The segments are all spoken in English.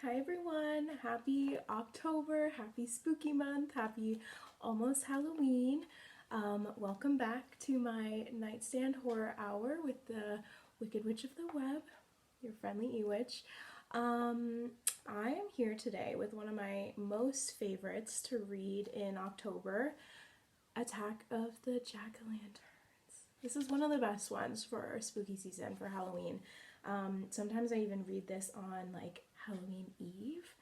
Hi everyone, happy October, happy spooky month, happy almost Halloween. Welcome back to my nightstand horror hour with the Wicked Witch of the Web, your friendly Ewitch. I am here today with one of my most favorites to read in October, Attack of the Jack-o'-lanterns. This is one of the best ones for spooky season for Halloween. Sometimes I even read this on like Halloween Eve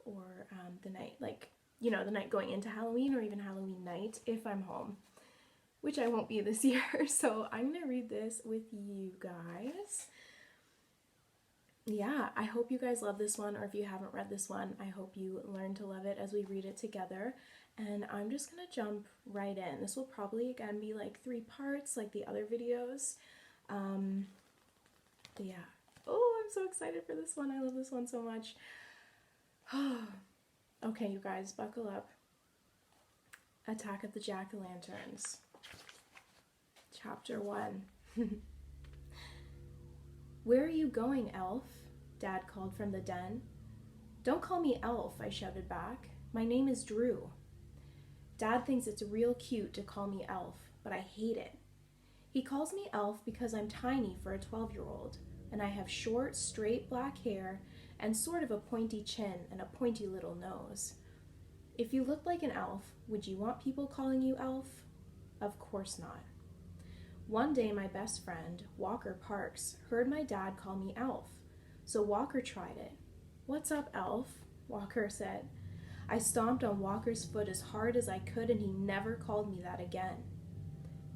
or the night, like, the night going into Halloween or even Halloween night if I'm home, which I won't be this year. So I'm going to read this with you guys. Yeah, I hope you guys love this one, or if you haven't read this one, I hope you learn to love it as we read it together. And I'm just going to jump right in. This will probably, again, be like 3 parts like the other videos. Yeah. Oh, I'm so excited for this one. I love this one so much. Okay, you guys, buckle up. Attack of the Jack-o'-lanterns. Chapter 1. Where are you going, Elf? Dad called from the den. Don't call me Elf, I shouted back. My name is Drew. Dad thinks it's real cute to call me Elf, but I hate it. He calls me Elf because I'm tiny for a 12-year-old, and I have short, straight black hair and sort of a pointy chin and a pointy little nose. If you looked like an elf, would you want people calling you Elf? Of course not. One day my best friend, Walker Parks, heard my dad call me Elf, so Walker tried it. What's up, Elf? Walker said. I stomped on Walker's foot as hard as I could, and he never called me that again.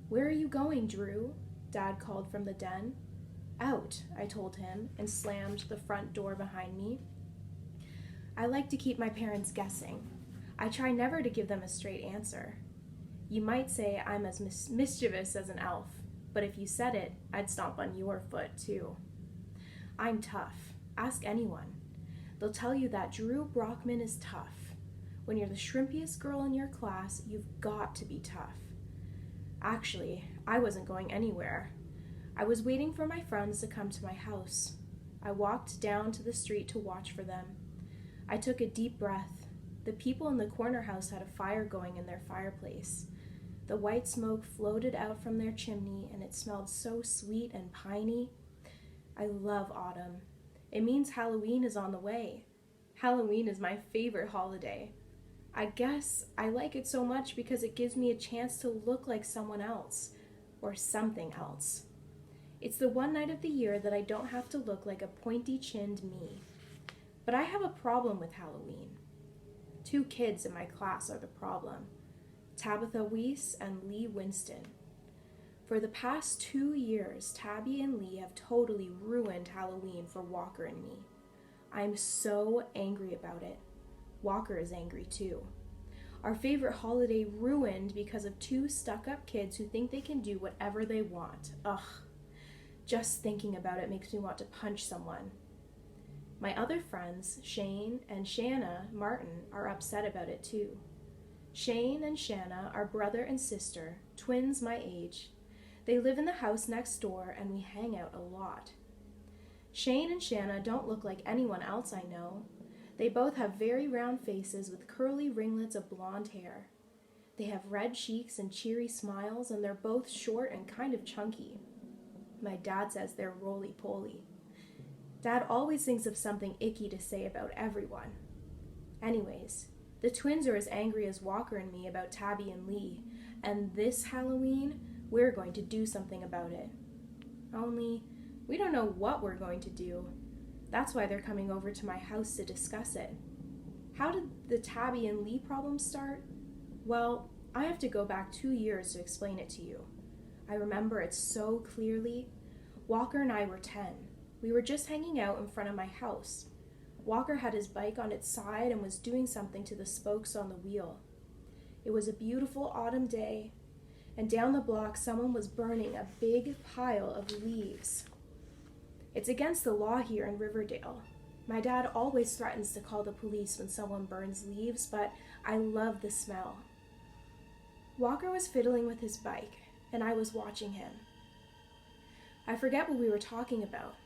Where are you going, Drew? Dad called from the den. Out, I told him, and slammed the front door behind me. I like to keep my parents guessing. I try never to give them a straight answer. You might say I'm as mischievous as an elf, but if you said it, I'd stomp on your foot, too. I'm tough. Ask anyone. They'll tell you that Drew Brockman is tough. When you're the shrimpiest girl in your class, you've got to be tough. Actually, I wasn't going anywhere. I was waiting for my friends to come to my house. I walked down to the street to watch for them. I took a deep breath. The people in the corner house had a fire going in their fireplace. The white smoke floated out from their chimney, and it smelled so sweet and piney. I love autumn. It means Halloween is on the way. Halloween is my favorite holiday. I guess I like it so much because it gives me a chance to look like someone else, or something else. It's the one night of the year that I don't have to look like a pointy-chinned me. But I have a problem with Halloween. 2 kids in my class are the problem. Tabitha Weiss and Lee Winston. For the past 2 years, Tabby and Lee have totally ruined Halloween for Walker and me. I'm so angry about it. Walker is angry too. Our favorite holiday ruined because of 2 stuck-up kids who think they can do whatever they want. Ugh. Just thinking about it makes me want to punch someone. My other friends, Shane and Shanna Martin, are upset about it too. Shane and Shanna are brother and sister, twins my age. They live in the house next door and we hang out a lot. Shane and Shanna don't look like anyone else I know. They both have very round faces with curly ringlets of blonde hair. They have red cheeks and cheery smiles, and they're both short and kind of chunky. My dad says they're roly-poly. Dad always thinks of something icky to say about everyone. Anyways, the twins are as angry as Walker and me about Tabby and Lee, and this Halloween, we're going to do something about it. Only, we don't know what we're going to do. That's why they're coming over to my house to discuss it. How did the Tabby and Lee problem start? Well, I have to go back 2 years to explain it to you. I remember it so clearly. Walker and I were 10. We were just hanging out in front of my house. Walker had his bike on its side and was doing something to the spokes on the wheel. It was a beautiful autumn day, and down the block someone was burning a big pile of leaves. It's against the law here in Riverdale. My dad always threatens to call the police when someone burns leaves, but I love the smell. Walker was fiddling with his bike, and I was watching him. I forget what we were talking about.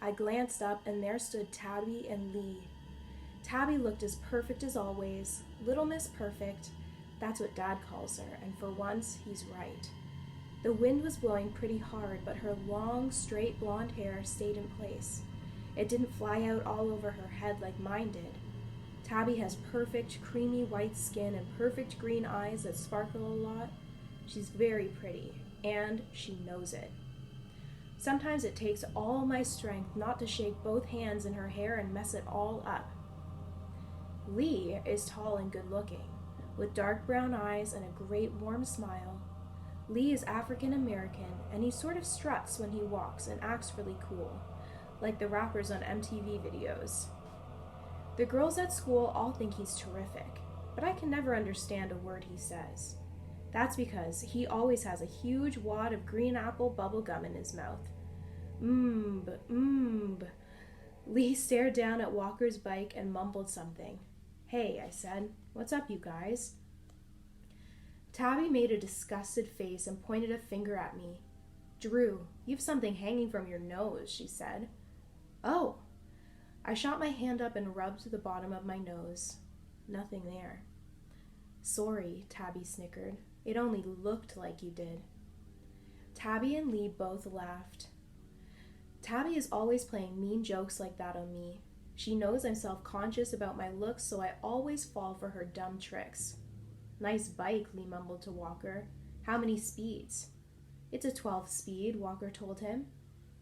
I glanced up, and there stood Tabby and Lee. Tabby looked as perfect as always, Little Miss Perfect. That's what Dad calls her, and for once, he's right. The wind was blowing pretty hard, but her long, straight blonde hair stayed in place. It didn't fly out all over her head like mine did. Tabby has perfect, creamy white skin and perfect green eyes that sparkle a lot. She's very pretty, and she knows it. Sometimes it takes all my strength not to shake both hands in her hair and mess it all up. Lee is tall and good-looking, with dark brown eyes and a great warm smile. Lee is African American, and he sort of struts when he walks and acts really cool, like the rappers on MTV videos. The girls at school all think he's terrific, but I can never understand a word he says. That's because he always has a huge wad of green apple bubble gum in his mouth. Lee stared down at Walker's bike and mumbled something. "Hey," I said. "What's up, you guys?" Tabby made a disgusted face and pointed a finger at me. "Drew, you've something hanging from your nose," she said. "Oh." I shot my hand up and rubbed the bottom of my nose. Nothing there. "Sorry," Tabby snickered. "It only looked like you did." Tabby and Lee both laughed. Tabby is always playing mean jokes like that on me. She knows I'm self-conscious about my looks, so I always fall for her dumb tricks. "Nice bike," Lee mumbled to Walker. "How many speeds?" "It's a 12 speed," Walker told him.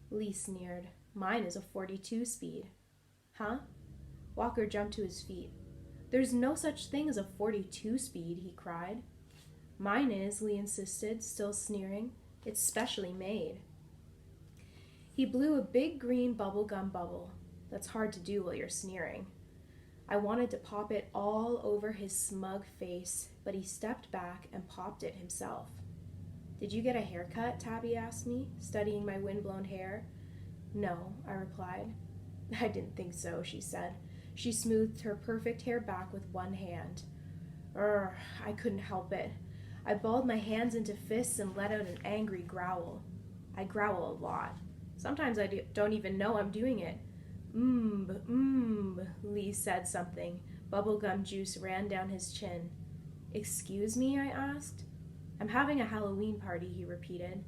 Lee sneered. "Mine is a 42 speed." "Huh?" Walker jumped to his feet. "There's no such thing as a 42 speed, he cried. "Mine is," Lee insisted, still sneering. "It's specially made." He blew a big green bubblegum bubble. That's hard to do while you're sneering. I wanted to pop it all over his smug face, but he stepped back and popped it himself. "Did you get a haircut?" Tabby asked me, studying my windblown hair. "No," I replied. "I didn't think so," she said. She smoothed her perfect hair back with one hand. I couldn't help it. I balled my hands into fists and let out an angry growl. I growl a lot. Sometimes I don't even know I'm doing it. Lee said something. Bubblegum juice ran down his chin. "Excuse me?" I asked. "I'm having a Halloween party," he repeated.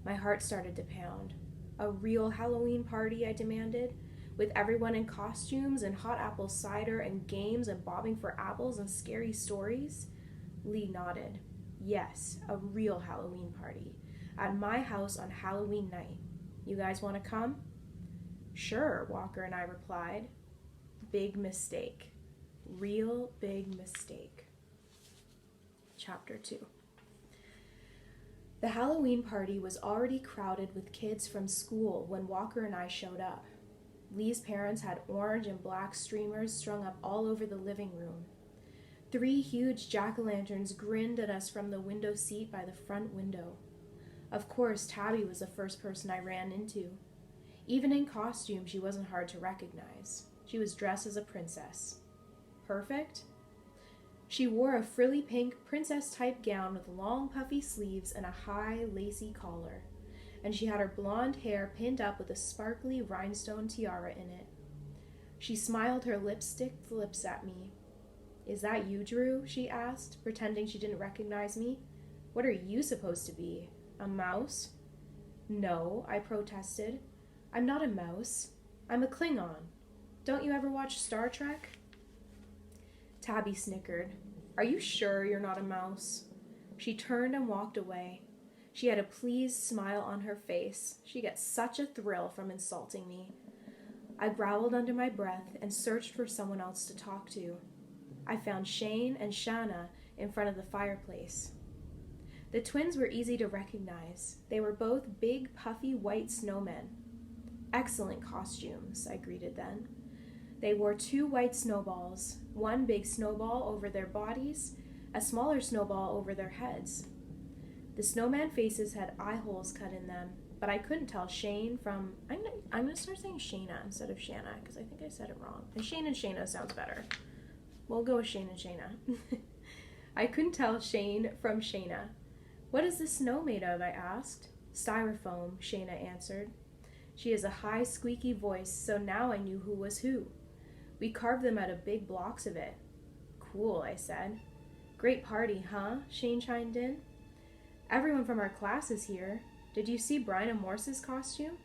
My heart started to pound. "A real Halloween party?" I demanded. "With everyone in costumes and hot apple cider and games and bobbing for apples and scary stories?" Lee nodded. "Yes, a real Halloween party. At my house on Halloween night. You guys want to come?" "Sure," Walker and I replied. Big mistake. Real big mistake. Chapter 2. The Halloween party was already crowded with kids from school when Walker and I showed up. Lee's parents had orange and black streamers strung up all over the living room. 3 huge jack-o'-lanterns grinned at us from the window seat by the front window. Of course, Tabby was the first person I ran into. Even in costume, she wasn't hard to recognize. She was dressed as a princess. Perfect? She wore a frilly pink princess-type gown with long puffy sleeves and a high, lacy collar, and she had her blonde hair pinned up with a sparkly rhinestone tiara in it. She smiled her lipstick lips at me. "Is that you, Drew?" she asked, pretending she didn't recognize me. "What are you supposed to be? A mouse?" "No," I protested. "I'm not a mouse. I'm a Klingon. Don't you ever watch Star Trek?" Tabby snickered. "Are you sure you're not a mouse?" She turned and walked away. She had a pleased smile on her face. She gets such a thrill from insulting me. I growled under my breath and searched for someone else to talk to. I found Shane and Shanna in front of the fireplace. The twins were easy to recognize. They were both big, puffy white snowmen. "Excellent costumes," I greeted them. They wore 2 white snowballs, one big snowball over their bodies, a smaller snowball over their heads. The snowman faces had eye holes cut in them, but I couldn't tell Shane from... I'm going to start saying Shayna instead of Shanna, because I think I said it wrong. And Shane and Shayna sounds better. We'll go with Shane and Shayna. I couldn't tell Shane from Shayna. "What is this snow made of?" I asked. "Styrofoam," Shayna answered. She has a high, squeaky voice, so now I knew who was who. We carved them out of big blocks of it. Cool, I said. Great party, huh? Shane chimed in. Everyone from our class is here. Did you see Bryna Morse's costume?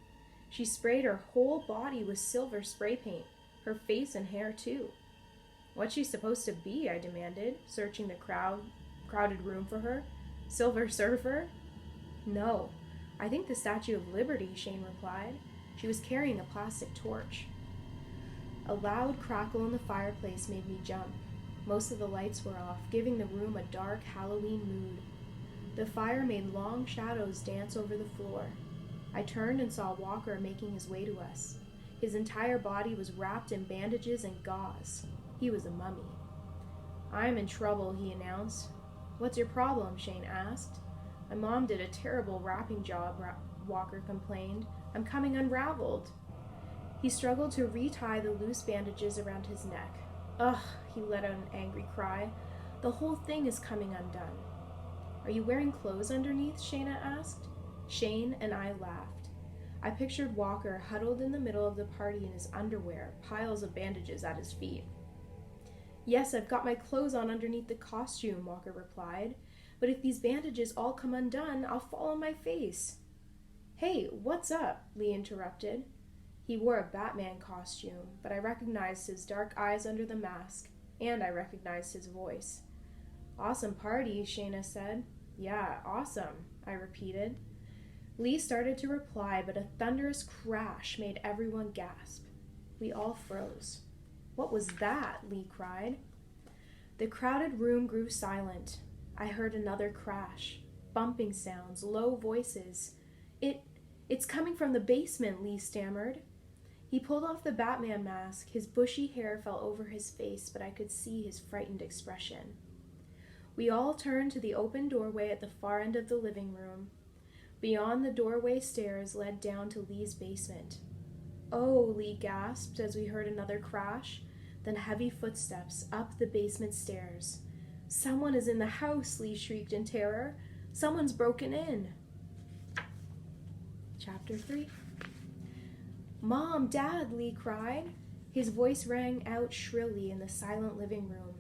She sprayed her whole body with silver spray paint, her face and hair too. What's she supposed to be? I demanded, searching the crowded room for her. Silver Surfer? No, I think the Statue of Liberty, Shane replied. She was carrying a plastic torch. A loud crackle in the fireplace made me jump. Most of the lights were off, giving the room a dark Halloween mood. The fire made long shadows dance over the floor. I turned and saw Walker making his way to us. His entire body was wrapped in bandages and gauze. He was a mummy. I'm in trouble, he announced. What's your problem? Shane asked. My mom did a terrible wrapping job, Walker complained. I'm coming unraveled. He struggled to retie the loose bandages around his neck. Ugh, he let out an angry cry. The whole thing is coming undone. Are you wearing clothes underneath? Shayna asked. Shane and I laughed. I pictured Walker huddled in the middle of the party in his underwear, piles of bandages at his feet. Yes, I've got my clothes on underneath the costume, Walker replied. But if these bandages all come undone, I'll fall on my face. Hey, what's up? Lee interrupted. He wore a Batman costume, but I recognized his dark eyes under the mask, and I recognized his voice. Awesome party, Shayna said. Yeah, awesome, I repeated. Lee started to reply, but a thunderous crash made everyone gasp. We all froze. What was that? Lee cried. The crowded room grew silent. I heard another crash, bumping sounds, low voices. It's coming from the basement, Lee stammered. He pulled off the Batman mask. His bushy hair fell over his face, but I could see his frightened expression. We all turned to the open doorway at the far end of the living room. Beyond the doorway, stairs led down to Lee's basement. Oh, Lee gasped as we heard another crash, then heavy footsteps up the basement stairs. Someone is in the house, Lee shrieked in terror. Someone's broken in. Chapter 3. Mom, Dad, Lee cried. His voice rang out shrilly in the silent living room.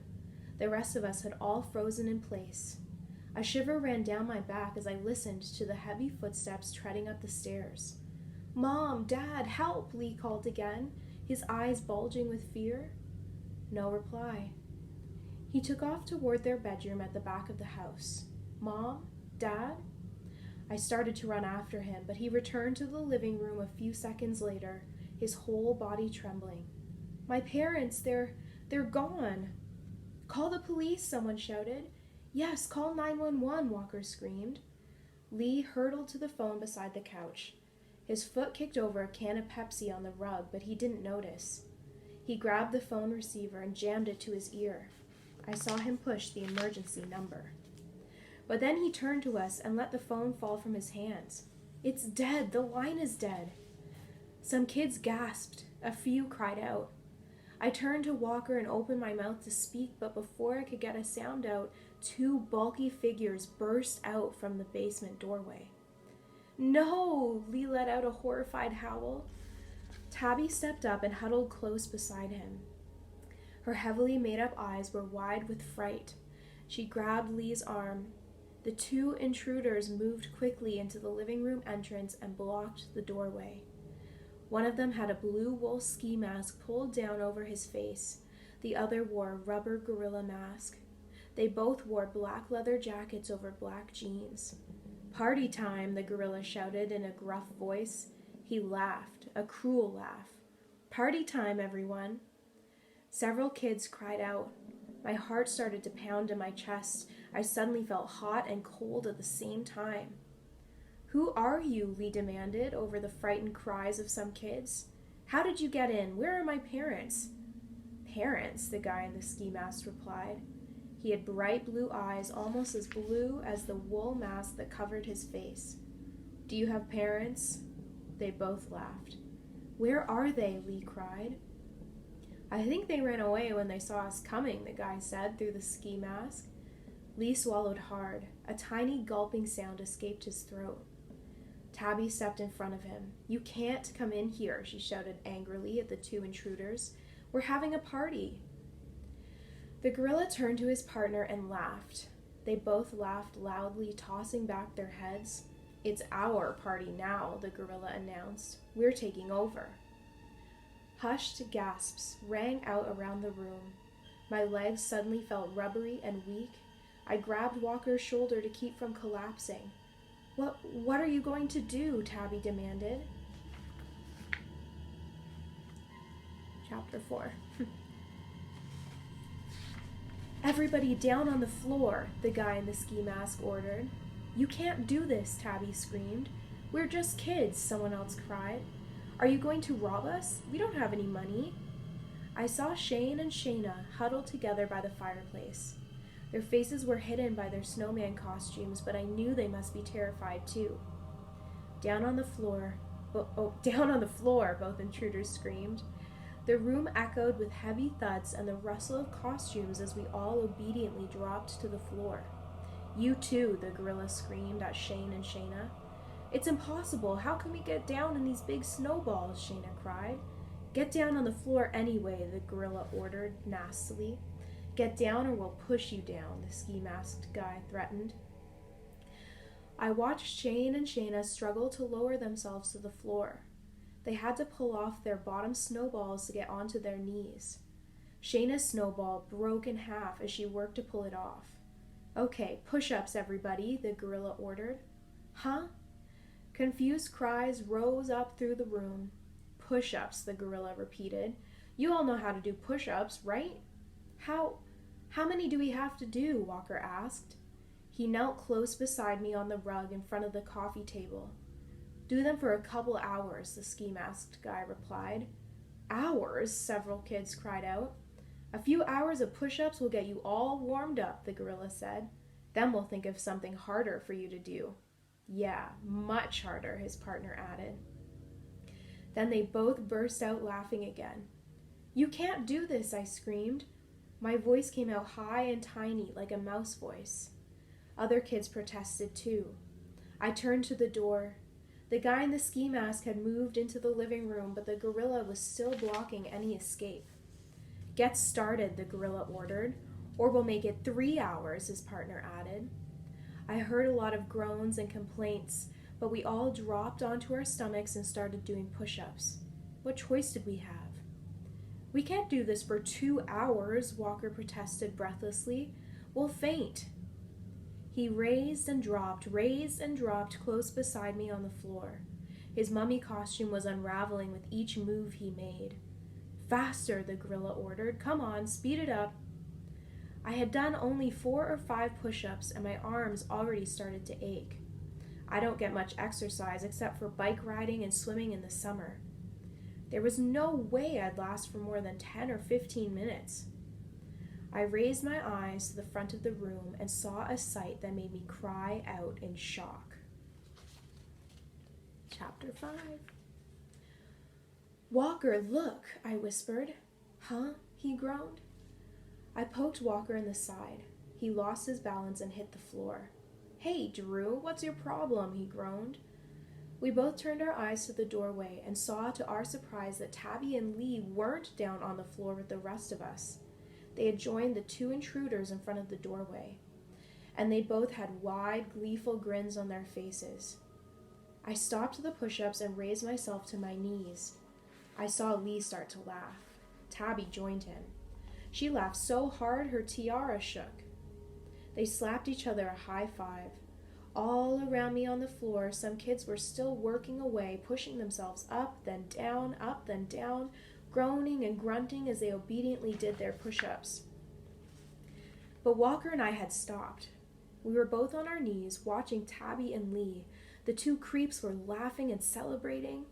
The rest of us had all frozen in place. A shiver ran down my back as I listened to the heavy footsteps treading up the stairs. Mom, Dad, help, Lee called again, his eyes bulging with fear. No reply. He took off toward their bedroom at the back of the house. Mom? Dad? I started to run after him, but he returned to the living room a few seconds later, his whole body trembling. My parents, they're gone. Call the police, someone shouted. Yes, call 911, Walker screamed. Lee hurtled to the phone beside the couch. His foot kicked over a can of Pepsi on the rug, but he didn't notice. He grabbed the phone receiver and jammed it to his ear. I saw him push the emergency number. But then he turned to us and let the phone fall from his hands. It's dead. The line is dead. Some kids gasped. A few cried out. I turned to Walker and opened my mouth to speak, but before I could get a sound out, two bulky figures burst out from the basement doorway. No! Lee let out a horrified howl. Tabby stepped up and huddled close beside him. Her heavily made-up eyes were wide with fright. She grabbed Lee's arm. The two intruders moved quickly into the living room entrance and blocked the doorway. One of them had a blue wool ski mask pulled down over his face. The other wore a rubber gorilla mask. They both wore black leather jackets over black jeans. Party time, the gorilla shouted in a gruff voice. He laughed, a cruel laugh. Party time, everyone. Several kids cried out. My heart started to pound in my chest. I suddenly felt hot and cold at the same time. Who are you? Lee demanded over the frightened cries of some kids. How did you get in? Where are my parents? Parents, the guy in the ski mask replied. He had bright blue eyes, almost as blue as the wool mask that covered his face. Do you have parents? They both laughed. Where are they? Lee cried. I think they ran away when they saw us coming, the guy said through the ski mask. Lee swallowed hard. A tiny gulping sound escaped his throat. Tabby stepped in front of him. You can't come in here, she shouted angrily at the two intruders. We're having a party." The gorilla turned to his partner and laughed. They both laughed loudly, tossing back their heads. "It's our party now," the gorilla announced. "We're taking over." Hushed gasps rang out around the room. My legs suddenly felt rubbery and weak. I grabbed Walker's shoulder to keep from collapsing. What are you going to do?" Tabby demanded. Chapter 4. "Everybody down on the floor," the guy in the ski mask ordered. "You can't do this," Tabby screamed. "We're just kids," someone else cried. "Are you going to rob us? We don't have any money." I saw Shane and Shayna huddled together by the fireplace. Their faces were hidden by their snowman costumes, but I knew they must be terrified too. Down on the floor, both intruders screamed. The room echoed with heavy thuds and the rustle of costumes as we all obediently dropped to the floor. "You too," the gorilla screamed at Shane and Shayna. "It's impossible. How can we get down in these big snowballs?" Shayna cried. "Get down on the floor anyway," the gorilla ordered nastily. "Get down or we'll push you down," the ski-masked guy threatened. I watched Shane and Shayna struggle to lower themselves to the floor. They had to pull off their bottom snowballs to get onto their knees. Shayna's snowball broke in half as she worked to pull it off. "Okay, push-ups, everybody," the gorilla ordered. "Huh?" Confused cries rose up through the room. "Push-ups," the gorilla repeated. "You all know how to do push-ups, right?" How many do we have to do?" Walker asked. He knelt close beside me on the rug in front of the coffee table. "Do them for a couple hours," the ski-masked guy replied. "Hours?" several kids cried out. "A few hours of push-ups will get you all warmed up," the gorilla said. "Then we'll think of something harder for you to do." "Yeah, much harder," his partner added. Then they both burst out laughing again. "You can't do this," I screamed. My voice came out high and tiny like a mouse voice. Other kids protested too. I turned to the door. The guy in the ski mask had moved into the living room, but the gorilla was still blocking any escape. "Get started," the gorilla ordered, "or we'll make it 3 hours," his partner added. I heard a lot of groans and complaints, but we all dropped onto our stomachs and started doing push-ups. What choice did we have? "We can't do this for 2 hours, Walker protested breathlessly. "We'll faint." He raised and dropped close beside me on the floor. His mummy costume was unraveling with each move he made. "Faster," the gorilla ordered. "Come on, speed it up." I had done only 4 or 5 push-ups and my arms already started to ache. I don't get much exercise except for bike riding and swimming in the summer. There was no way I'd last for more than 10 or 15 minutes. I raised my eyes to the front of the room and saw a sight that made me cry out in shock. Chapter 5. "Walker, look," I whispered. "Huh?" he groaned. I poked Walker in the side. He lost his balance and hit the floor. "Hey, Drew, what's your problem?" he groaned. We both turned our eyes to the doorway and saw to our surprise that Tabby and Lee weren't down on the floor with the rest of us. They had joined the 2 intruders in front of the doorway, and they both had wide, gleeful grins on their faces. I stopped the push-ups and raised myself to my knees. I saw Lee start to laugh. Tabby joined him. She laughed so hard her tiara shook. They slapped each other a high five. All around me on the floor, some kids were still working away, pushing themselves up, then down, groaning and grunting as they obediently did their push-ups. But Walker and I had stopped. We were both on our knees, watching Tabby and Lee. The 2 creeps were laughing and celebrating.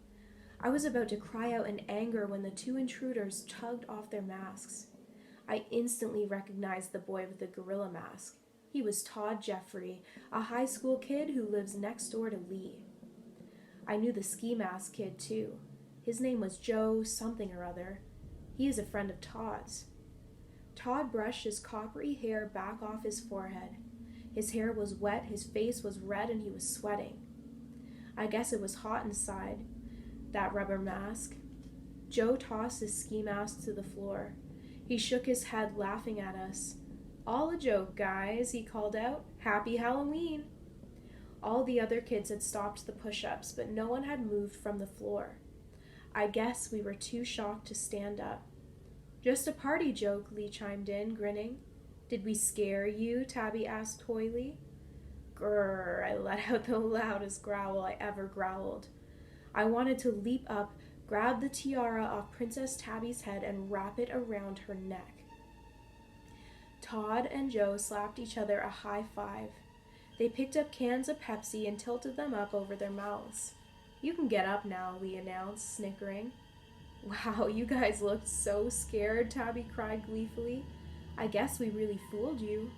I was about to cry out in anger when the 2 intruders tugged off their masks. I instantly recognized the boy with the gorilla mask. He was Todd Jeffrey, a high school kid who lives next door to Lee. I knew the ski mask kid too. His name was Joe something or other. He is a friend of Todd's. Todd brushed his coppery hair back off his forehead. His hair was wet, his face was red, and he was sweating. I guess it was hot inside that rubber mask. Joe tossed his ski mask to the floor. He shook his head, laughing at us. "All a joke, guys," he called out. "Happy Halloween!" All the other kids had stopped the push-ups, but no one had moved from the floor. I guess we were too shocked to stand up. "Just a party joke," Lee chimed in, grinning. "Did we scare you?" Tabby asked coyly. Grrr, I let out the loudest growl I ever growled. I wanted to leap up, grab the tiara off Princess Tabby's head, and wrap it around her neck. Todd and Joe slapped each other a high five. They picked up cans of Pepsi and tilted them up over their mouths. "You can get up now," Lee announced, snickering. "Wow, you guys looked so scared," Tabby cried gleefully. "I guess we really fooled you."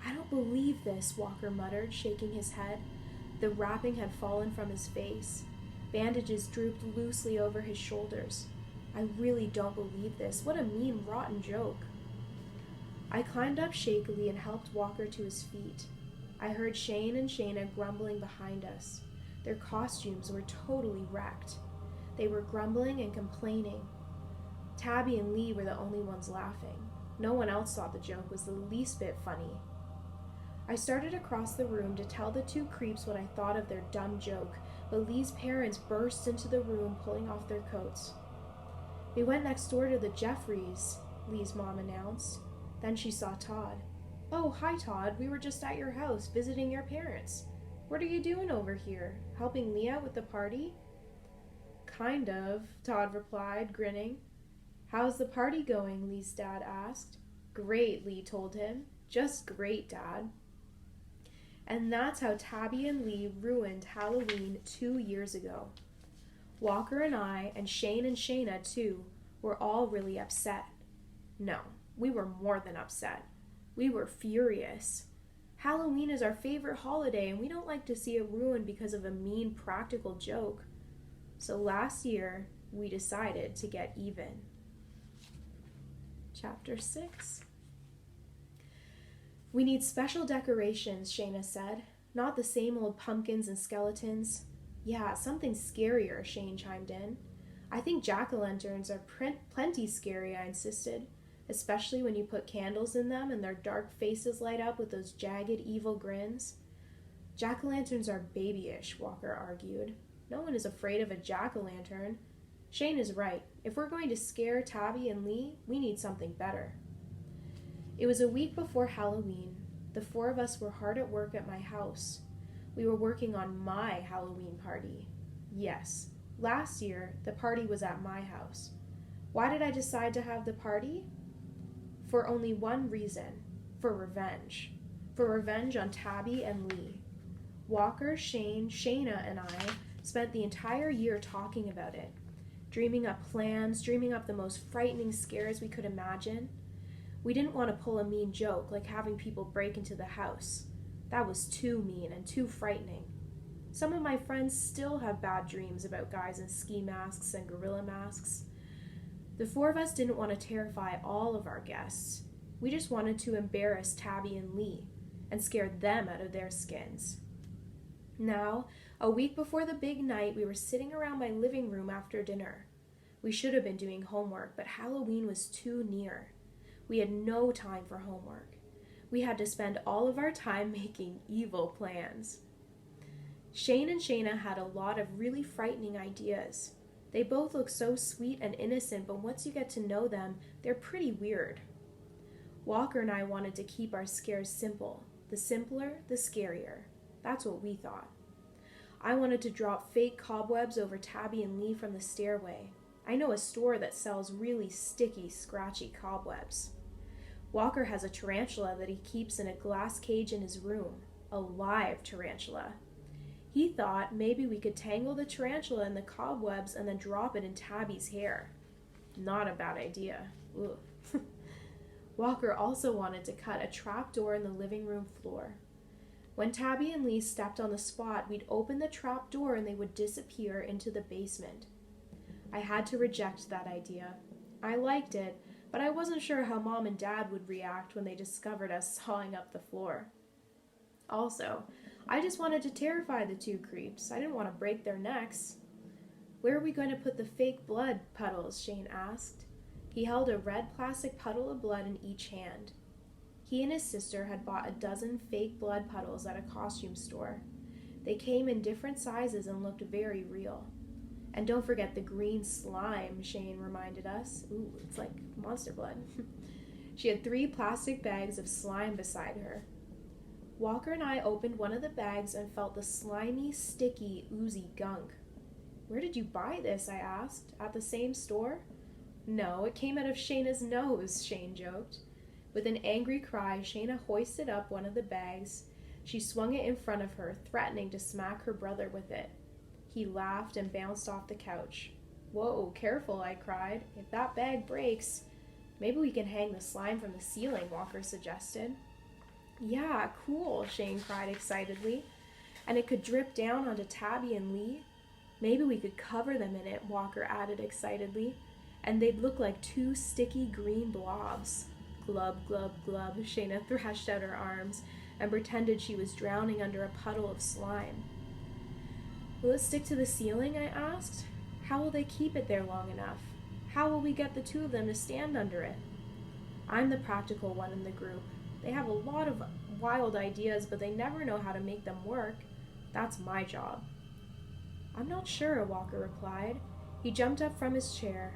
"I don't believe this," Walker muttered, shaking his head. The wrapping had fallen from his face. Bandages drooped loosely over his shoulders. "I really don't believe this. What a mean, rotten joke." I climbed up shakily and helped Walker to his feet. I heard Shane and Shayna grumbling behind us. Their costumes were totally wrecked. They were grumbling and complaining. Tabby and Lee were the only ones laughing. No one else thought the joke was the least bit funny. I started across the room to tell the two creeps what I thought of their dumb joke, but Lee's parents burst into the room, pulling off their coats. "We went next door to the Jeffreys," Lee's mom announced. Then she saw Todd. "Oh, hi Todd, we were just at your house, visiting your parents. What are you doing over here? Helping Lee out with the party?" "Kind of," Todd replied, grinning. "How's the party going?" Lee's dad asked. "Great," Lee told him. "Just great, Dad." And that's how Tabby and Lee ruined Halloween 2 years ago. Walker and I, and Shane and Shayna too, were all really upset. No, we were more than upset. We were furious. Halloween is our favorite holiday, and we don't like to see it ruined because of a mean practical joke. So last year, we decided to get even. Chapter 6. "We need special decorations," Shayna said. "Not the same old pumpkins and skeletons." "Yeah, something scarier," Shane chimed in. "I think jack-o'-lanterns are plenty scary," I insisted, "especially when you put candles in them and their dark faces light up with those jagged, evil grins." "Jack-o'-lanterns are babyish," Walker argued. "No one is afraid of a jack-o'-lantern. Shane is right. If we're going to scare Tabby and Lee, we need something better." It was a week before Halloween. The 4 of us were hard at work at my house. We were working on my Halloween party. Yes, last year, the party was at my house. Why did I decide to have the party? For only one reason: for revenge. For revenge on Tabby and Lee. Walker, Shane, Shayna, and I spent the entire year talking about it, dreaming up plans, dreaming up the most frightening scares we could imagine. We didn't want to pull a mean joke like having people break into the house. That was too mean and too frightening. Some of my friends still have bad dreams about guys in ski masks and gorilla masks. The 4 of us didn't want to terrify all of our guests. We just wanted to embarrass Tabby and Lee and scare them out of their skins. Now, a week before the big night, we were sitting around my living room after dinner. We should have been doing homework, but Halloween was too near. We had no time for homework. We had to spend all of our time making evil plans. Shane and Shayna had a lot of really frightening ideas. They both look so sweet and innocent, but once you get to know them, they're pretty weird. Walker and I wanted to keep our scares simple. The simpler, the scarier. That's what we thought. I wanted to drop fake cobwebs over Tabby and Lee from the stairway. I know a store that sells really sticky, scratchy cobwebs. Walker has a tarantula that he keeps in a glass cage in his room. A live tarantula. He thought maybe we could tangle the tarantula in the cobwebs and then drop it in Tabby's hair. Not a bad idea. Ugh. Walker also wanted to cut a trap door in the living room floor. When Tabby and Lee stepped on the spot, we'd open the trap door and they would disappear into the basement. I had to reject that idea. I liked it, but I wasn't sure how Mom and Dad would react when they discovered us sawing up the floor. Also, I just wanted to terrify the 2 creeps. I didn't want to break their necks. Where are we going to put the fake blood puddles? Shane asked. He held a red plastic puddle of blood in each hand. He and his sister had bought a dozen fake blood puddles at a costume store. They came in different sizes and looked very real. And don't forget the green slime, Shane reminded us. Ooh, it's like monster blood. She had 3 plastic bags of slime beside her. Walker and I opened one of the bags and felt the slimy, sticky, oozy gunk. Where did you buy this? I asked. At the same store? No, it came out of Shayna's nose, Shane joked. With an angry cry, Shayna hoisted up one of the bags. She swung it in front of her, threatening to smack her brother with it. He laughed and bounced off the couch. Whoa, careful, I cried. If that bag breaks, maybe we can hang the slime from the ceiling, Walker suggested. Yeah, cool, Shane cried excitedly. And it could drip down onto Tabby and Lee. Maybe we could cover them in it, Walker added excitedly. And they'd look like 2 sticky green blobs. Glub, glub, glub, Shayna thrashed out her arms and pretended she was drowning under a puddle of slime. Will it stick to the ceiling? I asked. How will they keep it there long enough? How will we get the 2 of them to stand under it? I'm the practical one in the group. They have a lot of wild ideas, but they never know how to make them work. That's my job. I'm not sure, Walker replied. He jumped up from his chair.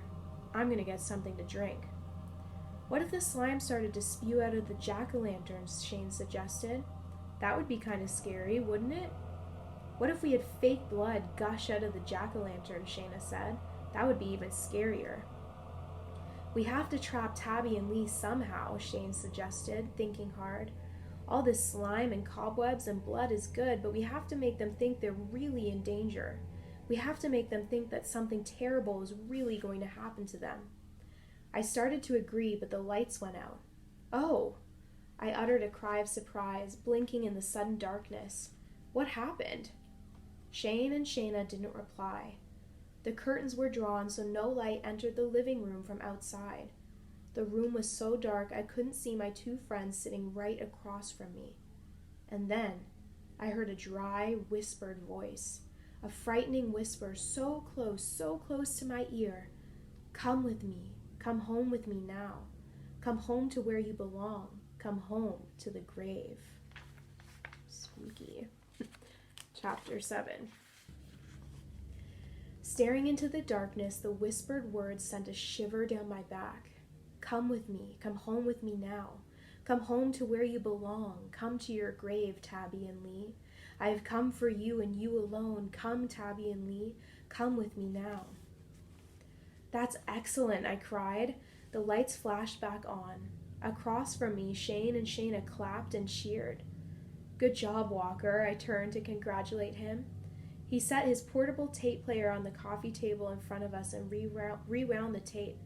I'm going to get something to drink. What if the slime started to spew out of the jack-o'-lanterns, Shane suggested. That would be kind of scary, wouldn't it? What if we had fake blood gush out of the jack-o'-lantern, Shayna said. That would be even scarier. We have to trap Tabby and Lee somehow, Shane suggested, thinking hard. All this slime and cobwebs and blood is good, but we have to make them think they're really in danger. We have to make them think that something terrible is really going to happen to them. I started to agree, but the lights went out. Oh! I uttered a cry of surprise, blinking in the sudden darkness. What happened? Shane and Shayna didn't reply. The curtains were drawn so no light entered the living room from outside. The room was so dark I couldn't see my 2 friends sitting right across from me. And then I heard a dry, whispered voice, a frightening whisper so close to my ear. Come with me. Come home with me now. Come home to where you belong. Come home to the grave. Spooky. Chapter 7. Staring into the darkness, the whispered words sent a shiver down my back. Come with me. Come home with me now. Come home to where you belong. Come to your grave, Tabby and Lee. I have come for you and you alone. Come, Tabby and Lee. Come with me now. That's excellent, I cried. The lights flashed back on. Across from me, Shane and Shayna clapped and cheered. Good job, Walker, I turned to congratulate him. He set his portable tape player on the coffee table in front of us and rewound the tape.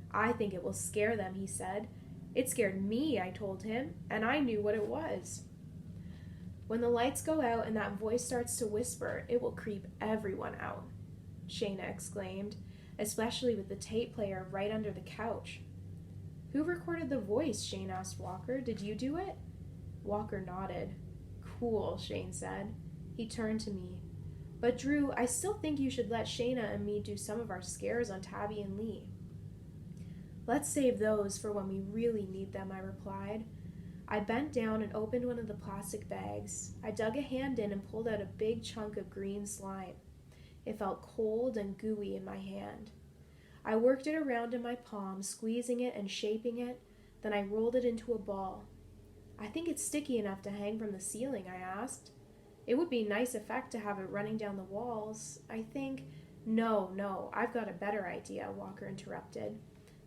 I think it will scare them, he said. It scared me, I told him, and I knew what it was. When the lights go out and that voice starts to whisper, it will creep everyone out, Shayna exclaimed, especially with the tape player right under the couch. Who recorded the voice? Shane asked Walker. Did you do it? Walker nodded. Cool, Shane said. He turned to me. But Drew, I still think you should let Shayna and me do some of our scares on Tabby and Lee. Let's save those for when we really need them, I replied. I bent down and opened one of the plastic bags. I dug a hand in and pulled out a big chunk of green slime. It felt cold and gooey in my hand. I worked it around in my palm, squeezing it and shaping it, then I rolled it into a ball. I think it's sticky enough to hang from the ceiling, I asked. It would be a nice effect to have it running down the walls. I think... No, I've got a better idea, Walker interrupted.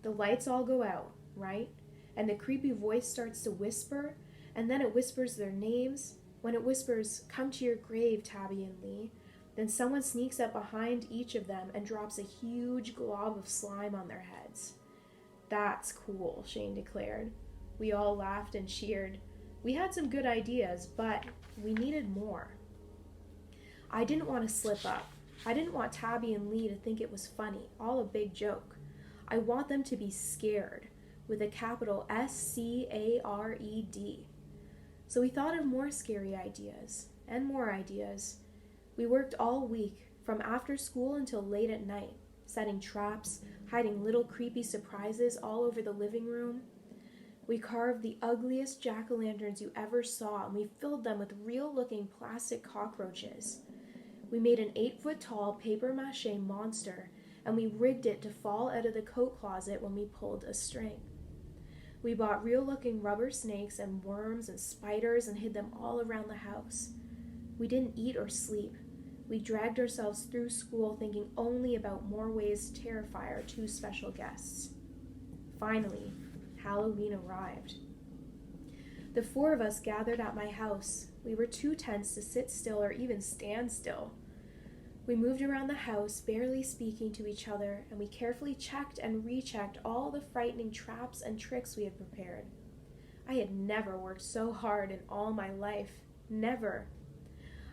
The lights all go out, right? And the creepy voice starts to whisper, and then it whispers their names. When it whispers, come to your grave, Tabby and Lee, then someone sneaks up behind each of them and drops a huge glob of slime on their heads. That's cool, Shane declared. We all laughed and cheered. We had some good ideas, but we needed more. I didn't want to slip up. I didn't want Tabby and Lee to think it was funny, all a big joke. I want them to be scared, with a capital S-C-A-R-E-D. So we thought of more scary ideas, and more ideas. We worked all week, from after school until late at night, setting traps, hiding little creepy surprises all over the living room. We carved the ugliest jack-o'-lanterns you ever saw, and we filled them with real-looking plastic cockroaches. We made an 8-foot-tall papier-mâché monster, and we rigged it to fall out of the coat closet when we pulled a string. We bought real-looking rubber snakes and worms and spiders and hid them all around the house. We didn't eat or sleep. We dragged ourselves through school thinking only about more ways to terrify our 2 special guests. Finally, Halloween arrived. The 4 of us gathered at my house. We were too tense to sit still or even stand still. We moved around the house, barely speaking to each other, and we carefully checked and rechecked all the frightening traps and tricks we had prepared. I had never worked so hard in all my life. Never.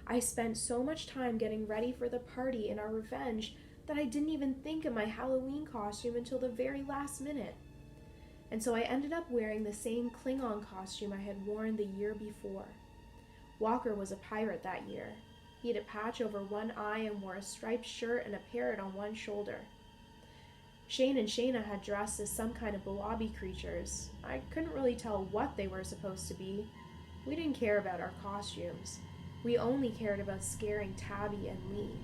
I spent so much time getting ready for the party and our revenge that I didn't even think of my Halloween costume until the very last minute. And so I ended up wearing the same Klingon costume I had worn the year before. Walker was a pirate that year. He had a patch over one eye and wore a striped shirt and a parrot on one shoulder. Shane and Shayna had dressed as some kind of blobby creatures. I couldn't really tell what they were supposed to be. We didn't care about our costumes. We only cared about scaring Tabby and Lee.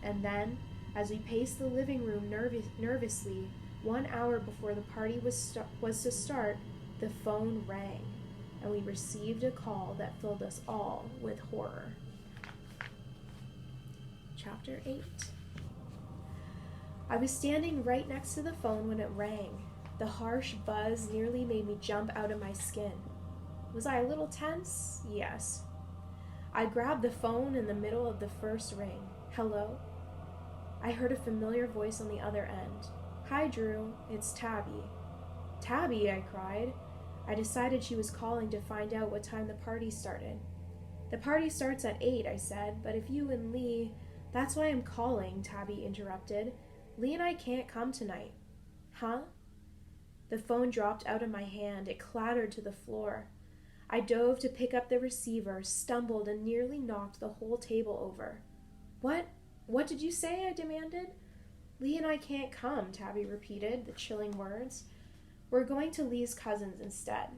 And then, as we paced the living room nervously, 1 hour before the party was to start, the phone rang, and we received a call that filled us all with horror. Chapter 8. I was standing right next to the phone when it rang. The harsh buzz nearly made me jump out of my skin. Was I a little tense? Yes. I grabbed the phone in the middle of the first ring. Hello? I heard a familiar voice on the other end. Hi, Drew. It's Tabby. Tabby, I cried. I decided she was calling to find out what time the party started. The party starts at 8, I said, but if you and Lee... That's why I'm calling, Tabby interrupted. Lee and I can't come tonight. Huh? The phone dropped out of my hand. It clattered to the floor. I dove to pick up the receiver, stumbled, and nearly knocked the whole table over. What? What did you say? I demanded. Lee and I can't come, Tabby repeated, the chilling words. We're going to Lee's cousin's instead.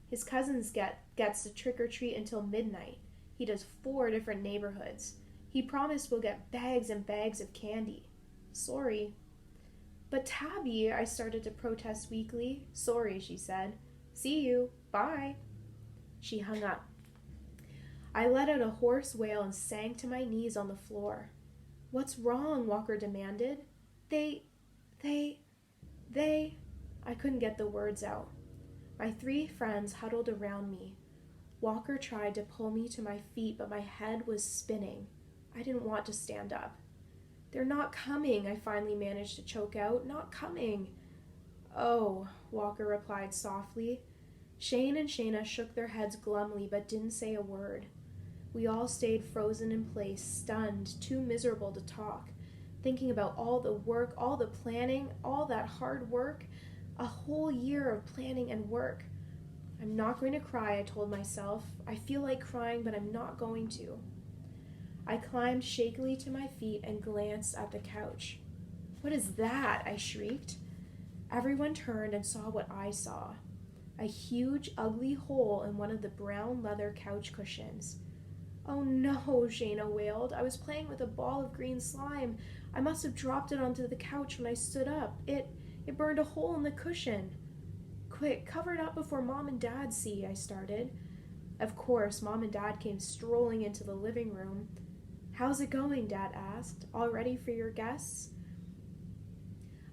His cousin's gets to trick-or-treat until midnight. He does 4 different neighborhoods. He promised we'll get bags and bags of candy. Sorry. But Tabby, I started to protest weakly. Sorry, she said. See you. Bye. She hung up. I let out a hoarse wail and sank to my knees on the floor. What's wrong? Walker demanded. They... I couldn't get the words out. My 3 friends huddled around me. Walker tried to pull me to my feet, but my head was spinning. I didn't want to stand up. They're not coming, I finally managed to choke out. Not coming. Oh, Walker replied softly. Shane and Shayna shook their heads glumly but didn't say a word. We all stayed frozen in place, stunned, too miserable to talk, thinking about all the work, all the planning, all that hard work, a whole year of planning and work. I'm not going to cry, I told myself. I feel like crying, but I'm not going to. I climbed shakily to my feet and glanced at the couch. What is that? I shrieked. Everyone turned and saw what I saw. A huge, ugly hole in one of the brown leather couch cushions. Oh no, Shayna wailed. I was playing with a ball of green slime. I must have dropped it onto the couch when I stood up. It burned a hole in the cushion. Quick, cover it up before Mom and Dad see, I started. Of course, Mom and Dad came strolling into the living room. How's it going? Dad asked. All ready for your guests?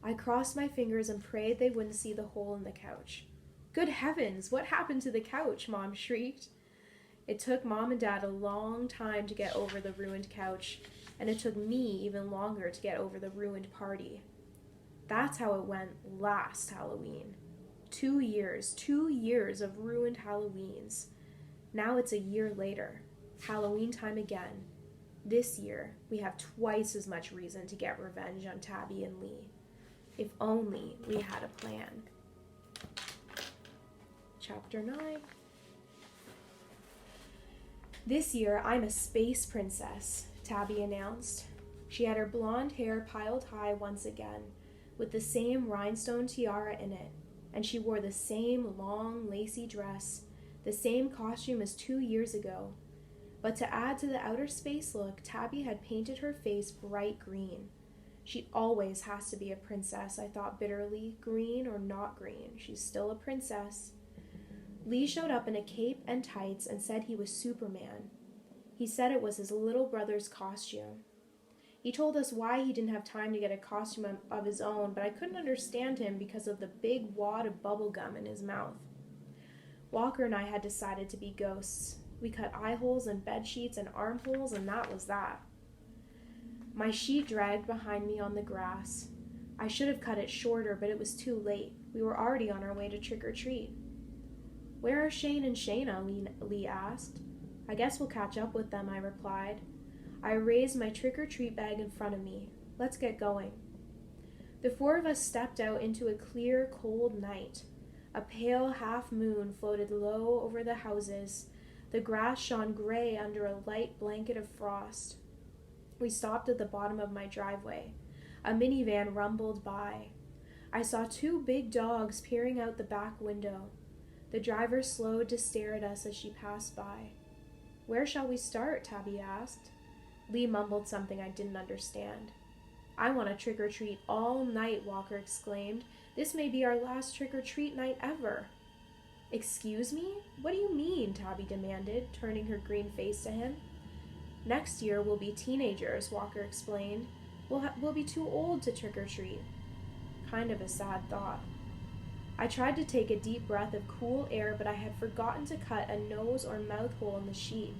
I crossed my fingers and prayed they wouldn't see the hole in the couch. Good heavens, what happened to the couch? Mom shrieked. It took Mom and Dad a long time to get over the ruined couch, and it took me even longer to get over the ruined party. That's how it went last Halloween. 2 years of ruined Halloweens. Now it's a year later. Halloween time again. This year, we have twice as much reason to get revenge on Tabby and Lee. If only we had a plan. Chapter 9. This year, I'm a space princess, Tabby announced. She had her blonde hair piled high once again, with the same rhinestone tiara in it, and she wore the same long, lacy dress, the same costume as 2 years ago. But to add to the outer space look, Tabby had painted her face bright green. She always has to be a princess, I thought bitterly. Green or not green, she's still a princess. Lee showed up in a cape and tights and said he was Superman. He said it was his little brother's costume. He told us why he didn't have time to get a costume of his own, but I couldn't understand him because of the big wad of bubble gum in his mouth. Walker and I had decided to be ghosts. We cut eye holes and bed sheets and armholes, and that was that. My sheet dragged behind me on the grass. I should have cut it shorter, but it was too late. We were already on our way to trick-or-treat. Where are Shane and Shayna? Lee asked. I guess we'll catch up with them, I replied. I raised my trick-or-treat bag in front of me. Let's get going. The four of us stepped out into a clear, cold night. A pale half moon floated low over the houses. The grass shone gray under a light blanket of frost. We stopped at the bottom of my driveway. A minivan rumbled by. I saw two big dogs peering out the back window. The driver slowed to stare at us as she passed by. Where shall we start? Tabby asked. Lee mumbled something I didn't understand. I want to trick-or-treat all night, Walker exclaimed. This may be our last trick-or-treat night ever. Excuse me? What do you mean? Tabby demanded, turning her green face to him. Next year we'll be teenagers, Walker explained. We'll be too old to trick-or-treat. Kind of a sad thought. I tried to take a deep breath of cool air, but I had forgotten to cut a nose or mouth hole in the sheet.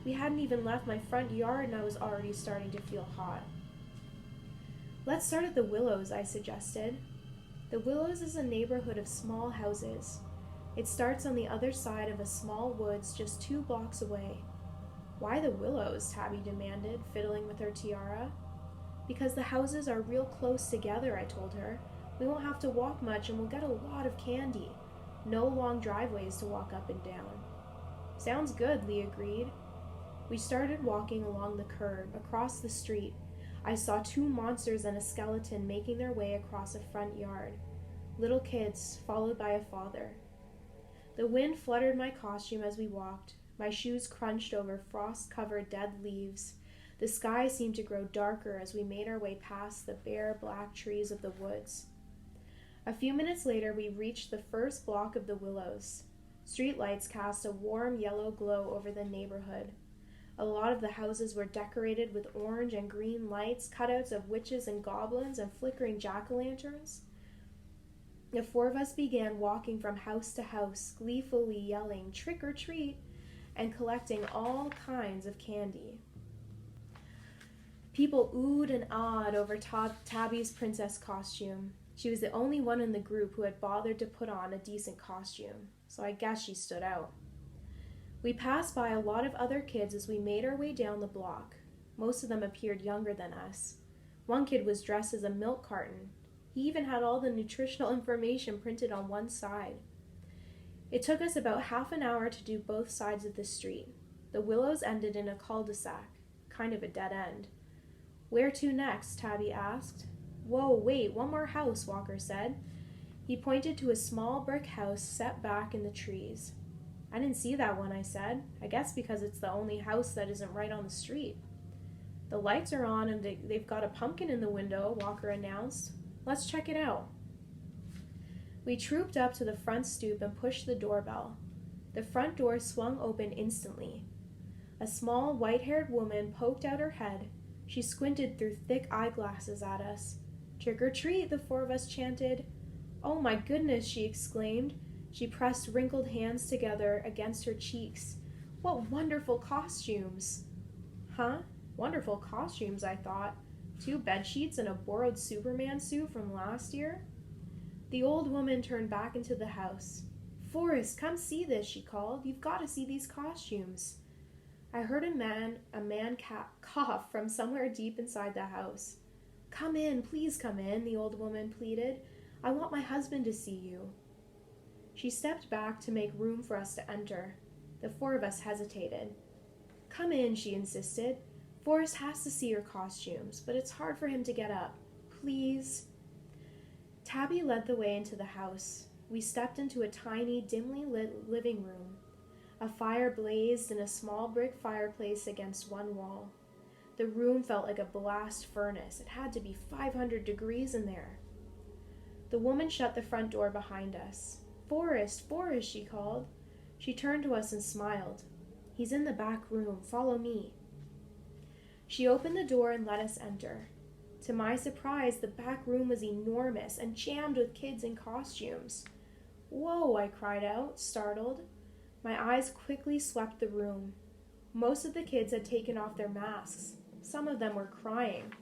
We hadn't even left my front yard and I was already starting to feel hot. Let's start at the Willows, I suggested. The Willows is a neighborhood of small houses. It starts on the other side of a small woods just 2 blocks away. Why the Willows? Tabby demanded, fiddling with her tiara. Because the houses are real close together, I told her. We won't have to walk much and we'll get a lot of candy. No long driveways to walk up and down. Sounds good, Lee agreed. We started walking along the curb, across the street. I saw 2 monsters and a skeleton making their way across a front yard. Little kids, followed by a father. The wind fluttered my costume as we walked. My shoes crunched over frost-covered dead leaves. The sky seemed to grow darker as we made our way past the bare black trees of the woods. A few minutes later, we reached the first block of the Willows. Streetlights cast a warm yellow glow over the neighborhood. A lot of the houses were decorated with orange and green lights, cutouts of witches and goblins, and flickering jack-o'-lanterns. The 4 of us began walking from house to house, gleefully yelling, "Trick or treat!" and collecting all kinds of candy. People oohed and awed over Tabby's princess costume. She was the only one in the group who had bothered to put on a decent costume, so I guess she stood out. We passed by a lot of other kids as we made our way down the block. Most of them appeared younger than us. One kid was dressed as a milk carton. He even had all the nutritional information printed on one side. It took us about half an hour to do both sides of the street. The Willows ended in a cul-de-sac, kind of a dead end. Where to next? Tabby asked. Whoa, wait, one more house, Walker said. He pointed to a small brick house set back in the trees. I didn't see that one, I said. I guess because it's the only house that isn't right on the street. The lights are on and they've got a pumpkin in the window, Walker announced. Let's check it out. We trooped up to the front stoop and pushed the doorbell. The front door swung open instantly. A small, white-haired woman poked out her head. She squinted through thick eyeglasses at us. Trick or treat, the 4 of us chanted. Oh my goodness, she exclaimed. She pressed wrinkled hands together against her cheeks. What wonderful costumes! Huh? Wonderful costumes, I thought. 2 bedsheets and a borrowed Superman suit from last year? The old woman turned back into the house. Forrest, come see this, she called. You've got to see these costumes. I heard a man cough from somewhere deep inside the house. Come in, please come in, the old woman pleaded. I want my husband to see you. She stepped back to make room for us to enter. The 4 of us hesitated. Come in, she insisted. Forrest has to see your costumes, but it's hard for him to get up. Please. Tabby led the way into the house. We stepped into a tiny, dimly lit living room. A fire blazed in a small brick fireplace against one wall. The room felt like a blast furnace. It had to be 500 degrees in there. The woman shut the front door behind us. "Forrest, Forrest," she called. She turned to us and smiled. "He's in the back room. Follow me." She opened the door and let us enter. To my surprise, the back room was enormous and jammed with kids in costumes. "Whoa," I cried out, startled. My eyes quickly swept the room. Most of the kids had taken off their masks. Some of them were crying.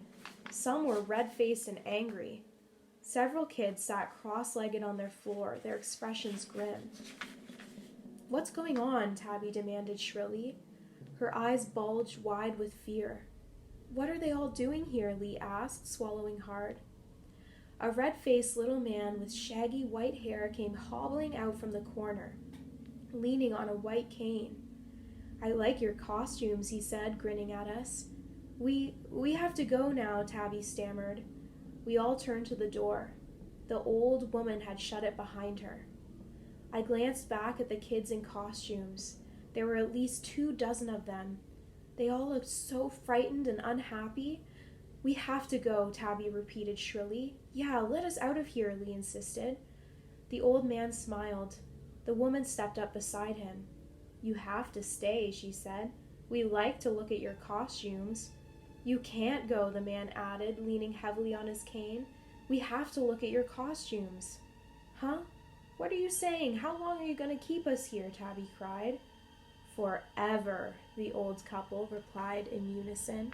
Some were red-faced and angry. Several kids sat cross-legged on their floor, their expressions grim. "What's going on?" Tabby demanded shrilly. Her eyes bulged wide with fear. "What are they all doing here?" Lee asked, swallowing hard. A red-faced little man with shaggy white hair came hobbling out from the corner, leaning on a white cane. "I like your costumes," he said, grinning at us. We have to go now," Tabby stammered. We all turned to the door. The old woman had shut it behind her. I glanced back at the kids in costumes. There were at least 24 of them. They all looked so frightened and unhappy. "We have to go," Tabby repeated shrilly. "Yeah, let us out of here," Lee insisted. The old man smiled. The woman stepped up beside him. "You have to stay," she said. "We like to look at your costumes." "You can't go," the man added, leaning heavily on his cane. "We have to look at your costumes." "Huh? What are you saying? How long are you going to keep us here?" Tabby cried. "Forever," the old couple replied in unison.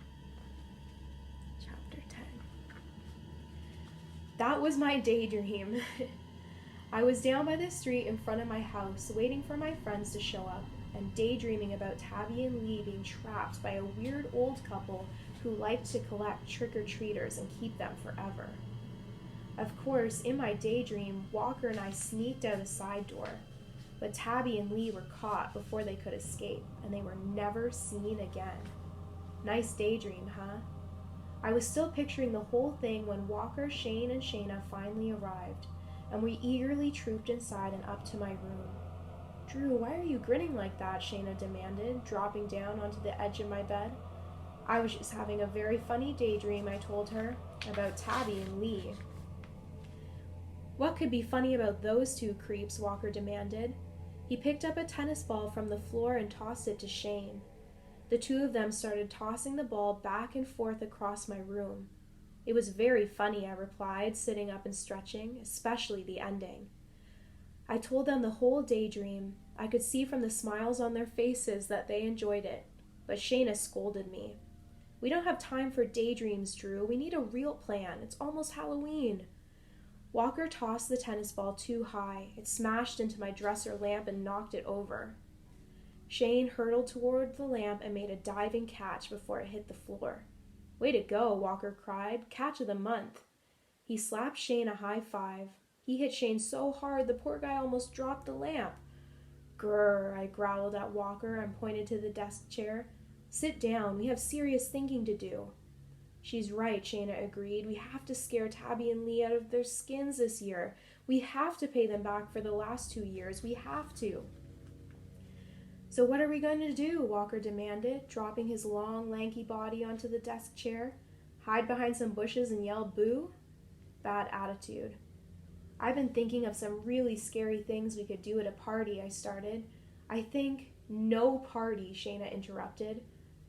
Chapter 10. That was my daydream. I was down by the street in front of my house, waiting for my friends to show up, and daydreaming about Tabby and Lee being trapped by a weird old couple who liked to collect trick-or-treaters and keep them forever. Of course, in my daydream, Walker and I sneaked out a side door, but Tabby and Lee were caught before they could escape, and they were never seen again. Nice daydream, huh? I was still picturing the whole thing when Walker, Shane, and Shayna finally arrived, and we eagerly trooped inside and up to my room. "Drew, why are you grinning like that?" Shayna demanded, dropping down onto the edge of my bed. "I was just having a very funny daydream," I told her, "about Tabby and Lee." "What could be funny about those two creeps?" Walker demanded. He picked up a tennis ball from the floor and tossed it to Shane. The two of them started tossing the ball back and forth across my room. "It was very funny," I replied, sitting up and stretching, especially the ending. I told them the whole daydream. I could see from the smiles on their faces that they enjoyed it, but Shayna scolded me. "We don't have time for daydreams, Drew. We need a real plan. It's almost Halloween." Walker tossed the tennis ball too high. It smashed into my dresser lamp and knocked it over. Shane hurtled toward the lamp and made a diving catch before it hit the floor. "Way to go," Walker cried. "Catch of the month." He slapped Shane a high five. He hit Shane so hard the poor guy almost dropped the lamp. "Grrr," I growled at Walker and pointed to the desk chair. "Sit down. We have serious thinking to do." "She's right," Shayna agreed. "We have to scare Tabby and Lee out of their skins this year. We have to pay them back for the last 2 years. We have to." "So what are we going to do?" Walker demanded, dropping his long, lanky body onto the desk chair. "Hide behind some bushes and yell boo?" Bad attitude. "I've been thinking of some really scary things we could do at a party," I started. "I think—" "No party," Shayna interrupted.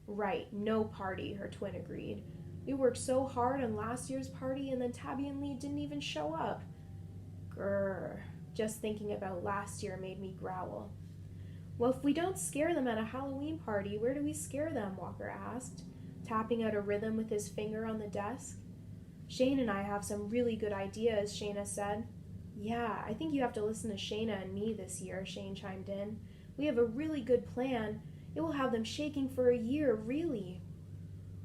"Right, no party," her twin agreed. "We worked so hard on last year's party and then Tabby and Lee didn't even show up." Grrr. Just thinking about last year made me growl. "Well, if we don't scare them at a Halloween party, where do we scare them?" Walker asked, tapping out a rhythm with his finger on the desk. "Shane and I have some really good ideas," Shayna said. "Yeah, I think you have to listen to Shayna and me this year," Shane chimed in. "We have a really good plan. It will have them shaking for a year, really."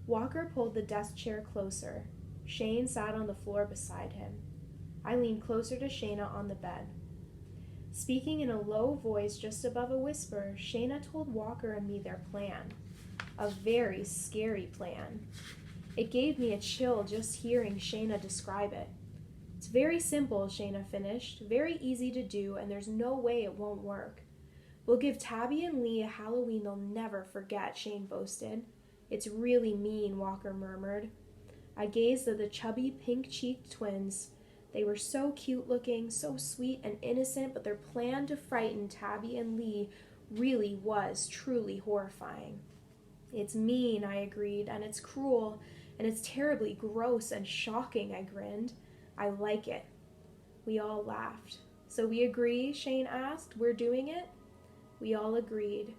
Walker pulled the desk chair closer. Shane sat on the floor beside him. I leaned closer to Shayna on the bed. Speaking in a low voice just above a whisper, Shayna told Walker and me their plan. A very scary plan. It gave me a chill just hearing Shayna describe it. It's very simple, Shayna finished. Very easy to do, and there's no way it won't work. We'll give Tabby and Lee a Halloween they'll never forget, Shane boasted. It's really mean, Walker murmured. I gazed at the chubby, pink-cheeked twins. They were so cute-looking, so sweet and innocent, but their plan to frighten Tabby and Lee really was truly horrifying. It's mean, I agreed, and it's cruel, and it's terribly gross and shocking, I grinned. I like it. We all laughed. So we agree, Shane asked. We're doing it? We all agreed.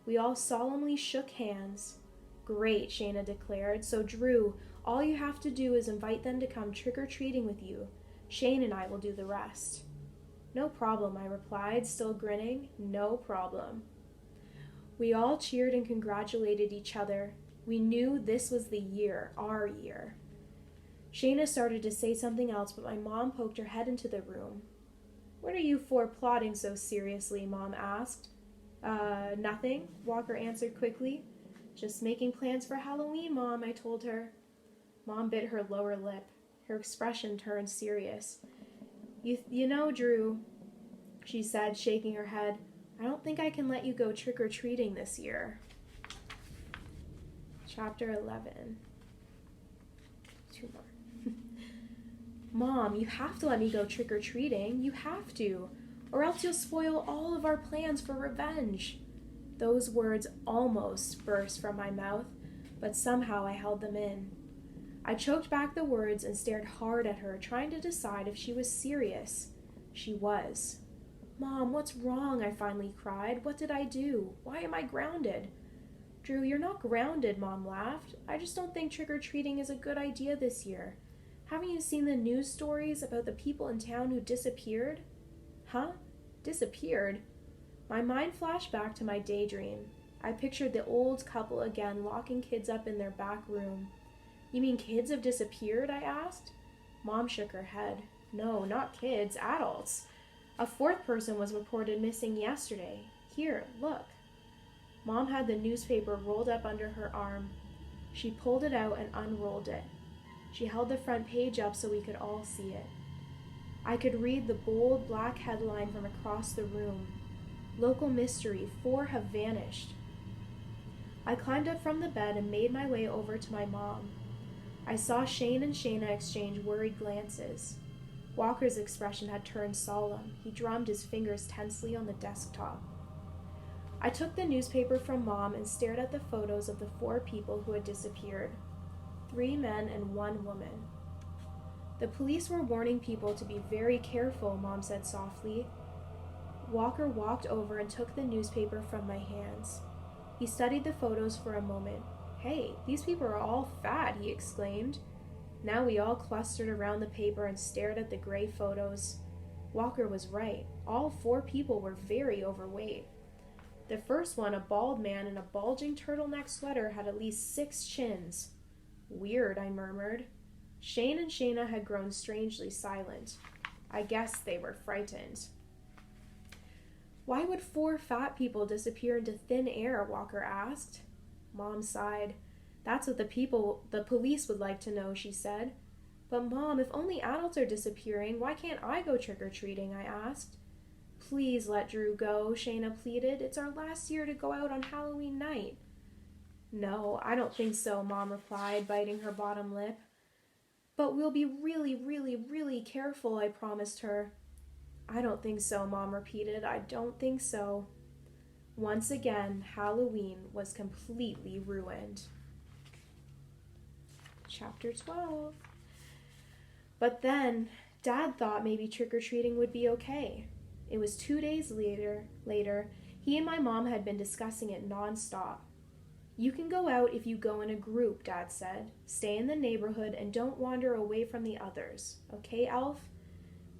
We all solemnly shook hands. Great, Shayna declared. So Drew, all you have to do is invite them to come trick-or-treating with you. Shane and I will do the rest. No problem, I replied, still grinning. No problem. We all cheered and congratulated each other. We knew this was the year, our year. Shayna started to say something else, but my mom poked her head into the room. What are you four plotting so seriously? Mom asked. Nothing, Walker answered quickly. Just making plans for Halloween, Mom, I told her. Mom bit her lower lip. Her expression turned serious. You know, Drew, she said, shaking her head, I don't think I can let you go trick-or-treating this year. Chapter 11. 2 more. Mom, you have to let me go trick-or-treating. You have to. Or else you'll spoil all of our plans for revenge. Those words almost burst from my mouth, but somehow I held them in. I choked back the words and stared hard at her, trying to decide if she was serious. She was. Mom, what's wrong? I finally cried. What did I do? Why am I grounded? Drew, you're not grounded, Mom laughed. I just don't think trick-or-treating is a good idea this year. Haven't you seen the news stories about the people in town who disappeared? Huh? Disappeared? My mind flashed back to my daydream. I pictured the old couple again, locking kids up in their back room. You mean kids have disappeared? I asked. Mom shook her head. No, not kids, adults. A 4th person was reported missing yesterday. Here, look. Mom had the newspaper rolled up under her arm. She pulled it out and unrolled it. She held the front page up so we could all see it. I could read the bold black headline from across the room. Local mystery, 4 have vanished. I climbed up from the bed and made my way over to my mom. I saw Shane and Shayna exchange worried glances. Walker's expression had turned solemn. He drummed his fingers tensely on the desktop. I took the newspaper from Mom and stared at the photos of the 4 people who had disappeared. 3 men and 1 woman. The police were warning people to be very careful, Mom said softly. Walker walked over and took the newspaper from my hands. He studied the photos for a moment. Hey, these people are all fat, he exclaimed. Now we all clustered around the paper and stared at the gray photos. Walker was right. All 4 people were very overweight. The first one, a bald man in a bulging turtleneck sweater, had at least 6 chins. Weird, I murmured. Shane and Shayna had grown strangely silent. I guess they were frightened. Why would 4 fat people disappear into thin air? Walker asked. Mom sighed. That's what the police would like to know, she said. But Mom, if only adults are disappearing, why can't I go trick-or-treating? I asked. Please let Drew go, Shayna pleaded. It's our last year to go out on Halloween night. No, I don't think so, Mom replied, biting her bottom lip. But we'll be really, really, really careful, I promised her. I don't think so, Mom repeated. I don't think so. Once again, Halloween was completely ruined. Chapter 12. But then, Dad thought maybe trick-or-treating would be okay. It was 2 days later, he and my mom had been discussing it nonstop. You can go out if you go in a group, Dad said. Stay in the neighborhood and don't wander away from the others. Okay, Elf?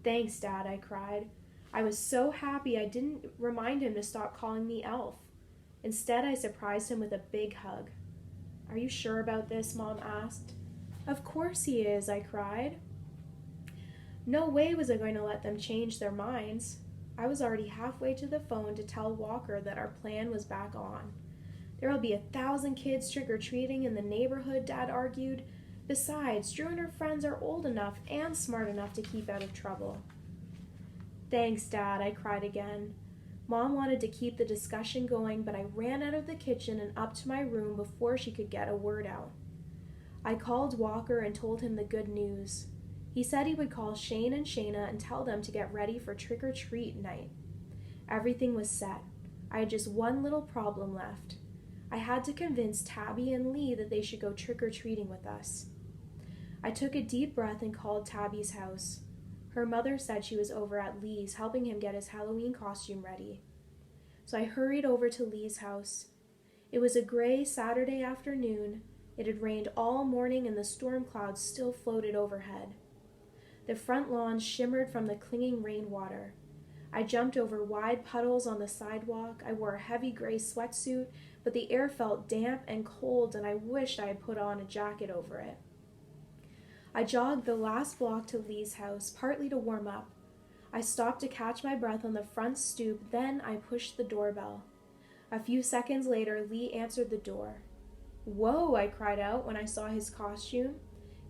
Thanks, Dad, I cried. I was so happy I didn't remind him to stop calling me Elf. Instead, I surprised him with a big hug. Are you sure about this? Mom asked. Of course he is, I cried. No way was I going to let them change their minds. I was already halfway to the phone to tell Walker that our plan was back on. There'll be 1,000 kids trick-or-treating in the neighborhood, Dad argued. Besides, Drew and her friends are old enough and smart enough to keep out of trouble. Thanks, Dad, I cried again. Mom wanted to keep the discussion going, but I ran out of the kitchen and up to my room before she could get a word out. I called Walker and told him the good news. He said he would call Shane and Shayna and tell them to get ready for trick-or-treat night. Everything was set. I had just one little problem left. I had to convince Tabby and Lee that they should go trick-or-treating with us. I took a deep breath and called Tabby's house. Her mother said she was over at Lee's helping him get his Halloween costume ready. So I hurried over to Lee's house. It was a gray Saturday afternoon. It had rained all morning and the storm clouds still floated overhead. The front lawn shimmered from the clinging rainwater. I jumped over wide puddles on the sidewalk. I wore a heavy gray sweatsuit, but the air felt damp and cold, and I wished I had put on a jacket over it. I jogged the last block to Lee's house, partly to warm up. I stopped to catch my breath on the front stoop, then I pushed the doorbell. A few seconds later, Lee answered the door. "Whoa," I cried out when I saw his costume.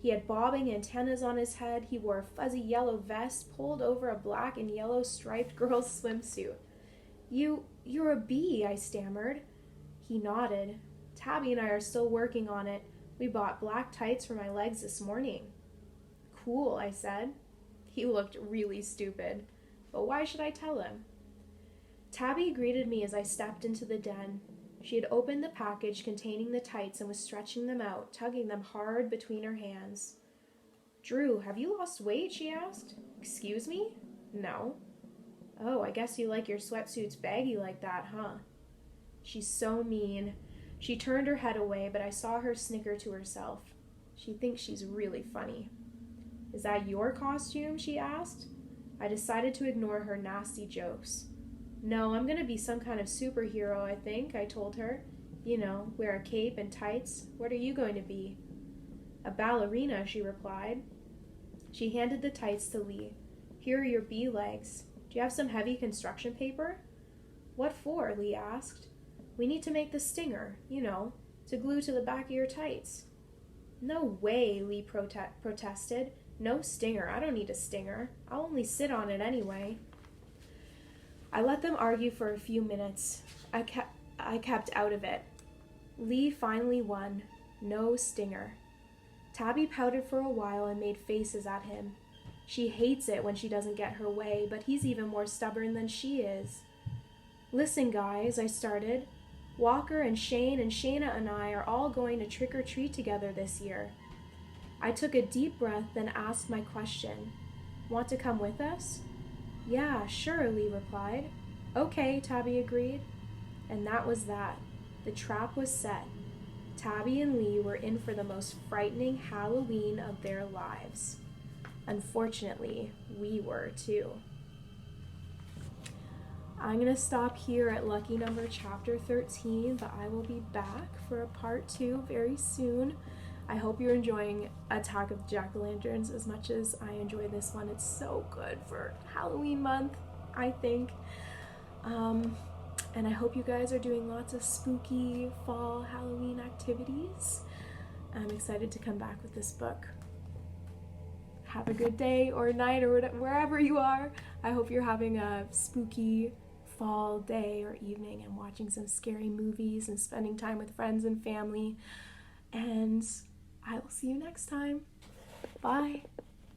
He had bobbing antennas on his head. He wore a fuzzy yellow vest pulled over a black and yellow striped girl's swimsuit. You're a bee," I stammered. He nodded. "Tabby and I are still working on it. We bought black tights for my legs this morning." "Cool," I said. He looked really stupid, but why should I tell him? Tabby greeted me as I stepped into the den. She had opened the package containing the tights and was stretching them out, tugging them hard between her hands. "Drew, have you lost weight?" she asked. "Excuse me?" "No." "Oh, I guess you like your sweatsuits baggy like that, huh?" She's so mean. She turned her head away, but I saw her snicker to herself. She thinks she's really funny. "Is that your costume?" she asked. I decided to ignore her nasty jokes. "No, I'm going to be some kind of superhero, I think," I told her. "You know, wear a cape and tights. What are you going to be?" "A ballerina," she replied. She handed the tights to Lee. "Here are your bee legs. Do you have some heavy construction paper?" "What for?" Lee asked. "We need to make the stinger, you know, to glue to the back of your tights." "No way," Lee protested. "No stinger. I don't need a stinger. I'll only sit on it anyway." I let them argue for a few minutes. I kept out of it. Lee finally won. No stinger. Tabby pouted for a while and made faces at him. She hates it when she doesn't get her way, but he's even more stubborn than she is. "Listen, guys," I started. "Walker and Shane and Shayna and I are all going to trick-or-treat together this year." I took a deep breath, then asked my question. "Want to come with us?" "Yeah, sure," Lee replied. "Okay," Tabby agreed. And that was that. The trap was set. Tabby and Lee were in for the most frightening Halloween of their lives. Unfortunately, we were too. I'm going to stop here at lucky number chapter 13, but I will be back for a part 2 very soon. I hope you're enjoying Attack of the Jack-o'-lanterns as much as I enjoy this one. It's so good for Halloween month, I think. And I hope you guys are doing lots of spooky fall Halloween activities. I'm excited to come back with this book. Have a good day or night or wherever you are. I hope you're having a spooky fall day or evening and watching some scary movies and spending time with friends and family. And I will see you next time. Bye.